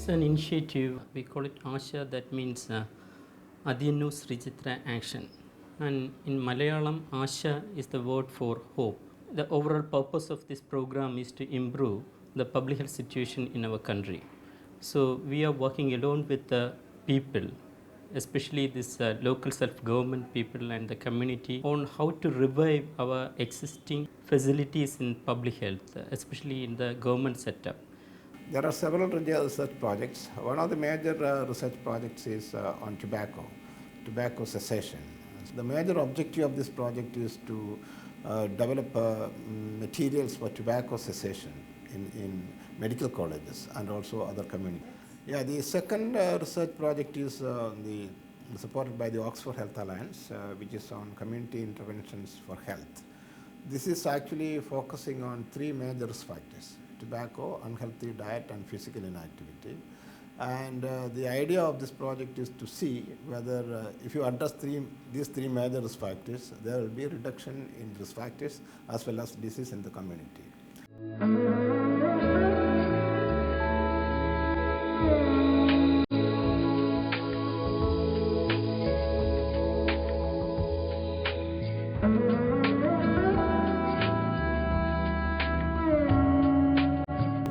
is an initiative, we call it ASHA, that means Adiyanu Srijitra Action. And in Malayalam, ASHA is the word for hope. The overall purpose of this program is to improve the public health situation in our country. So we are working along with the people, especially this local self-government people and the community, on how to revive our existing facilities in public health, especially in the government setup. There are several research projects. One of the major research projects is on tobacco cessation. The major objective of this project is to develop materials for tobacco cessation in medical colleges and also other communities. Yeah, the second research project is supported by the Oxford Health Alliance, which is on community interventions for health. This is actually focusing on three major risk factors: tobacco, unhealthy diet, and physical inactivity. And the idea of this project is to see whether if you address these three major risk factors, there will be a reduction in risk factors as well as disease in the community.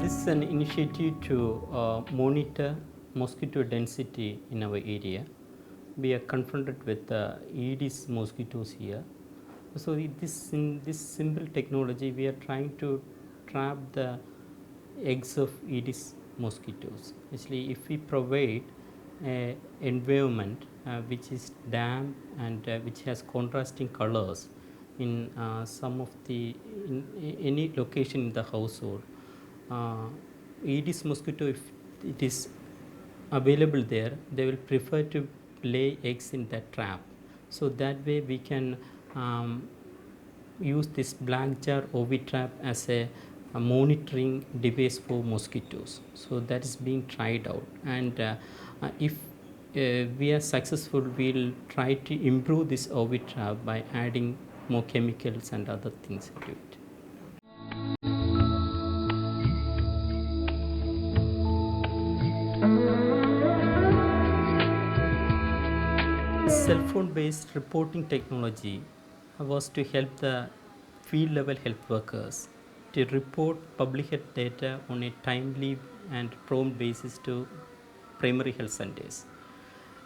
This is an initiative to monitor mosquito density in our area. We are confronted with Aedes mosquitoes here. So in this simple technology, we are trying to trap the eggs of Aedes mosquitoes. Actually, if we provide an environment which is damp and which has contrasting colors in some of the any location in the household, Aedes mosquito, if it is available there, they will prefer to lay eggs in that trap. So that way we can use this black jar OV trap as a monitoring device for mosquitoes. So that is being tried out, and if we are successful, we will try to improve this OV trap by adding more chemicals and other things into it. Cell phone based reporting technology was to help the field level health workers to report public health data on a timely and prompt basis to primary health centers.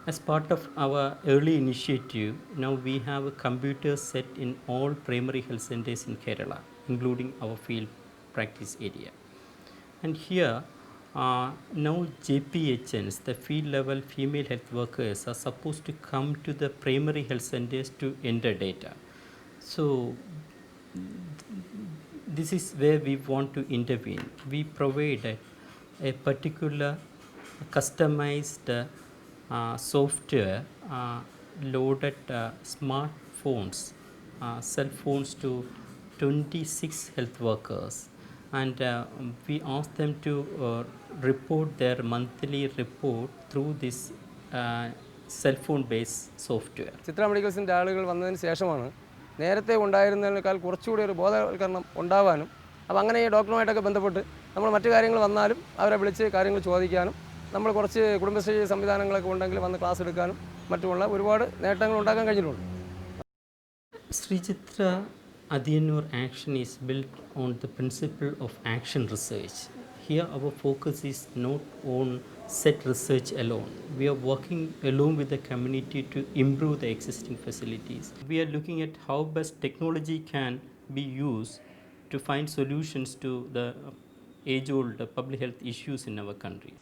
As part of our early initiative, now we have a computer set in all primary health centers in Kerala, including our field practice area. And here, now JPHNs, the field level female health workers, are supposed to come to the primary health centers to enter data. So this is where we want to intervene. We provide a particular customized software loaded smartphones, cell phones to 26 health workers, and we ask them to report their monthly report through this cell phone based software. ചിത്ര മെഡിക്കൽസിൻ്റെ ആളുകൾ വന്നതിന് ശേഷമാണ് നേരത്തെ ഉണ്ടായിരുന്നതിനേക്കാൾ കുറച്ചുകൂടി ഒരു ബോധവൽക്കരണം ഉണ്ടാവാനും, അപ്പോൾ അങ്ങനെ ഈ ഡോക്ടറുമായിട്ടൊക്കെ ബന്ധപ്പെട്ട് നമ്മൾ മറ്റു കാര്യങ്ങൾ വന്നാലും അവരെ വിളിച്ച് കാര്യങ്ങൾ ചോദിക്കാനും, നമ്മൾ കുറച്ച് കുടുംബശ്രീ സംവിധാനങ്ങളൊക്കെ ഉണ്ടെങ്കിൽ വന്ന് ക്ലാസ് എടുക്കാനും മറ്റുമുള്ള ഒരുപാട് നേട്ടങ്ങൾ ഉണ്ടാക്കാൻ കഴിഞ്ഞിട്ടുണ്ട്. Srijitra Adiyanur Action is built on the principle of action research. Here our focus is not on set research alone. We are working along with the community to improve the existing facilities. We are looking at how best technology can be used to find solutions to the age-old public health issues in our country.